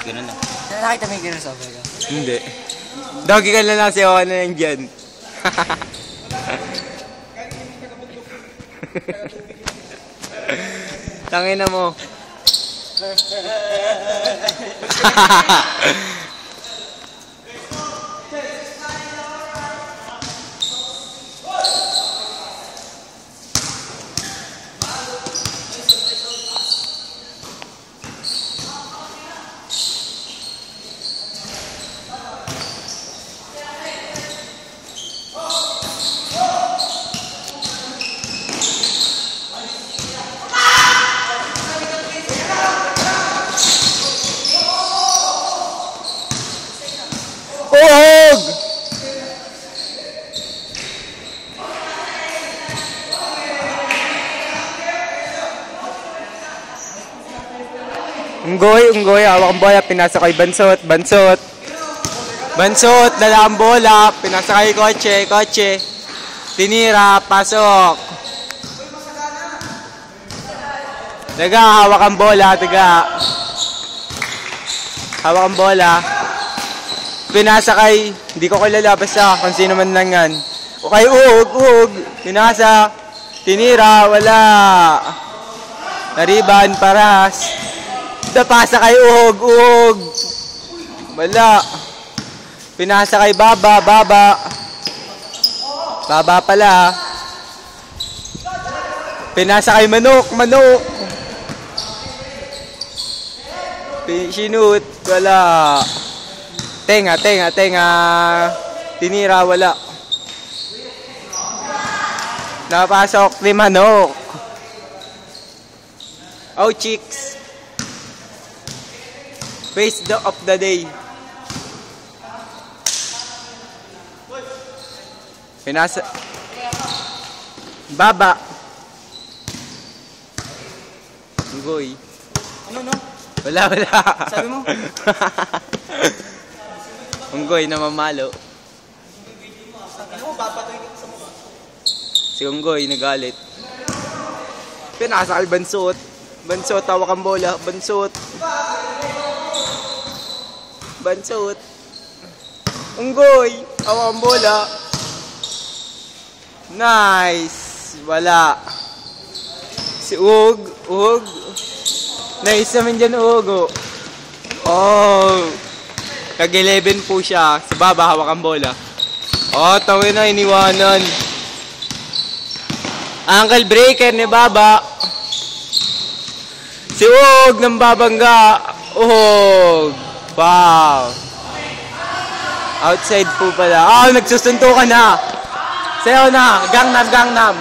Ganun na. Nakita mo yung ganun sa Vega? Hindi. Doggy ka na lang, siyawan na lang dyan. Tangin na mo. Uhog! Unggoy, hawak ang bola, pinasa kay Bansot, dala ang bola, pinasa kay Kotse, tinira, pasok. Hawak ang bola, hawak ang bola. Pinasa kay, hindi ko kilala, basta kung sino man lang yan. O kay Uhog, pinasa, tinira, wala. Nariban, paras. Napasa kay Uhog, wala. Pinasa kay Baba pala. Pinasa kay Manok. Sinut, wala. Tenga. Tinira, wala. Napasok ni Manok. Oh, chicks. Face of the day. Pinasa. Baba. Unggoy. Ano? Wala. Sabi mo? Unggoy na mamalo. Ano mo, papatoy ka sa mukha? Si Unggoy nagalit. Pinasa kay Bansot, hawak ang bola. Bansot. Unggoy, hawak ang bola. Nice. Wala. Si Uhog. Nice naman dyan, Uhog. Oh. Nag-11 po siya. Si Baba, hawak ang bola. Oh, tawin na, iniwanan. Ankle breaker ni Baba. Si Uhog ng babangga. Uhog. Wow. Outside po pala. Nagsusunto ka na. Sayo na. Gangnam.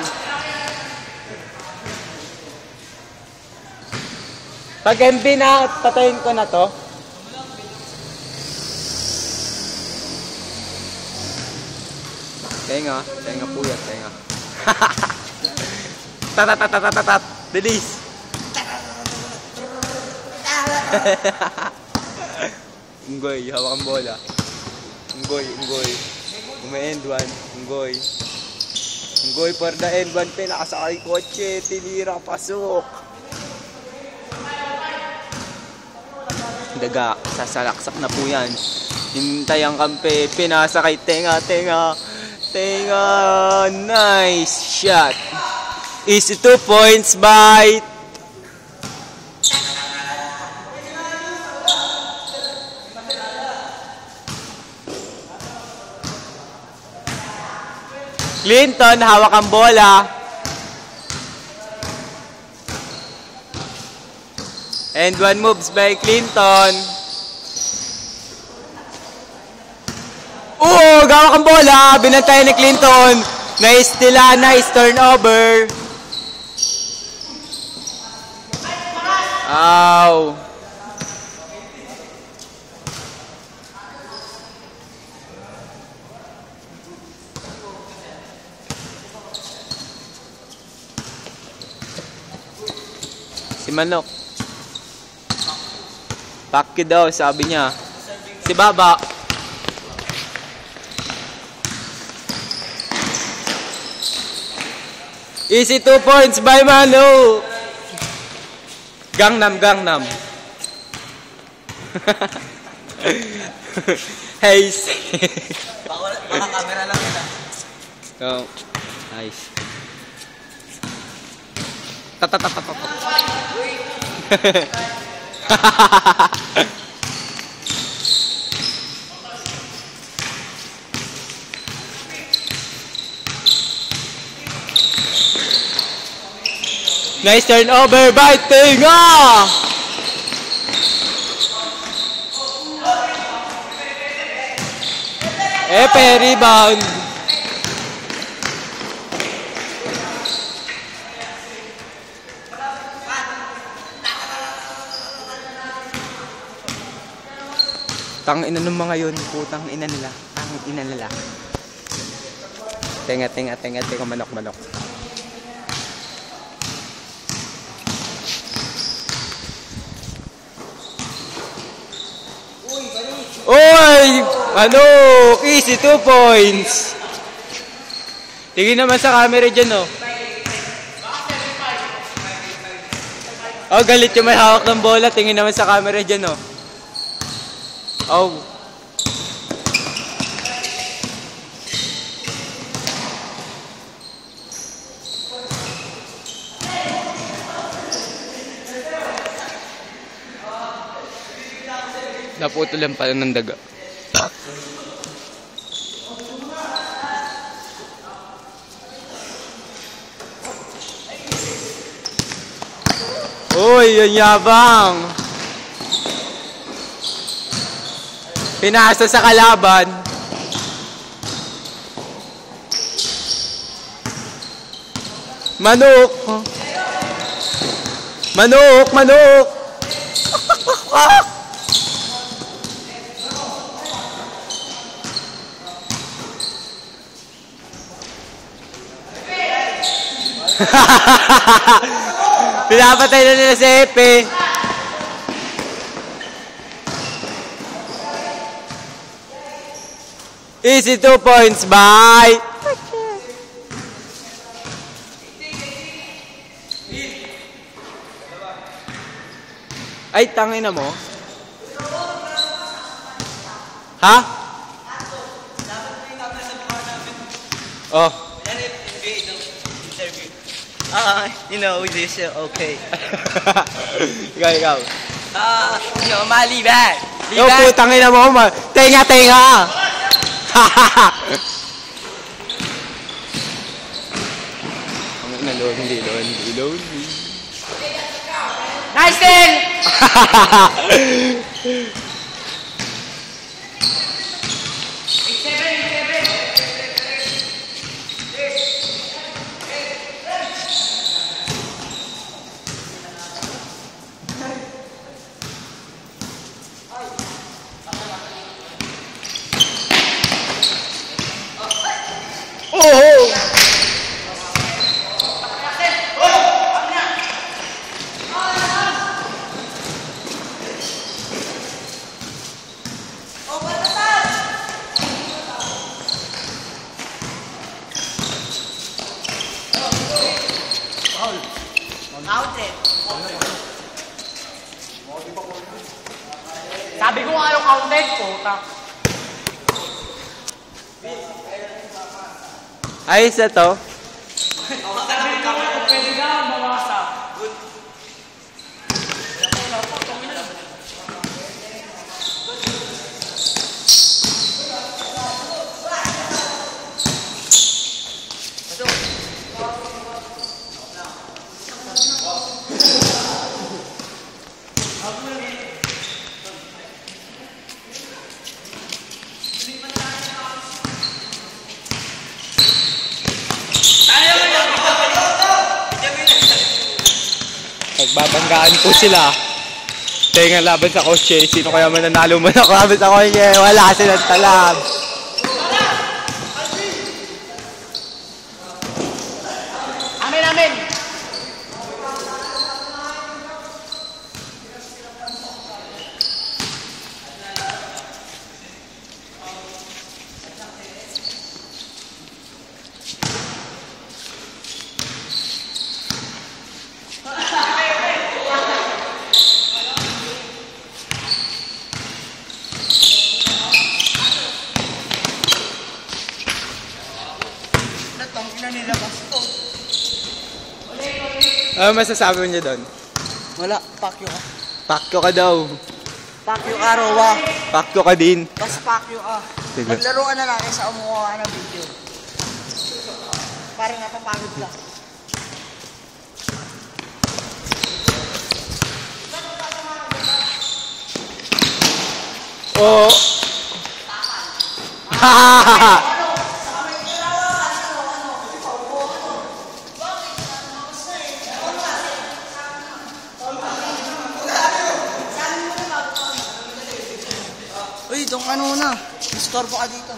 Pag MB na, patayin ko na to. Tenga po yan, tenga. Tatat. Bilis. Unggoy, hawak ang bola. Unggoy. End one. Unggoy for the end one. Pinakasakay Kotse. Tinira, pasok. Daga, sasalaksak na po yan. Hintay ang kampe. Pinasa kay Tenga. Nice shot. Easy 2 points by Clinton, hawak ang bola. And one moves by Clinton. Hawak ang bola. Binantay ni Clinton. Nice turnover. Ow. Si Manok. Paki daw, sabi niya. Si Baba. Easy 2 points by Manu. Gangnam. Hey. Baka camera lang yun ah. Oh, nice. Tatatatatata. Nice turnover by Tinga! Rebound. Tang ina ng mga yun, putang ina nila. Tang ina nila. Tenga, manok. Oy! Ano? Easy 2 points. Tingin naman sa camera dyan, oh. Oh, galit yung may hawak ng bola. Tingin naman sa camera dyan, oh. Oh. Naputulan pala ng daga. Uy, yun yabang. Pinasa sa kalaban. Manok. Manok. Pinapatay na nila si Epe. Easy 2 points, bye! Ay, tangina mo. Ha? Oh. You know, this is okay. Ikaw. Mali back. Yo, putang ina mo. Tenga. Ang ina, lonely. Nice thing! Sabi ko nga yung counted po. Ayos na to. Pwede na mawasa. Good. Nagbabanggaan po sila. Tenga laban sa kotse. Sino kaya mananalo mo na laban sa kotse? Wala silang talab. Amen. Ano masasabi mo niya doon? Wala, pakyo ka. Pakyo ka daw. Pakyo ka, Rowa. Pakyo ka din. Basta pakyo ka. Sige. Maglaro ka na lang sa umuha ka ng video. Parang napapagod ka. Oh. Hahaha. Uy, doon ka muna. Istorbo ka dito.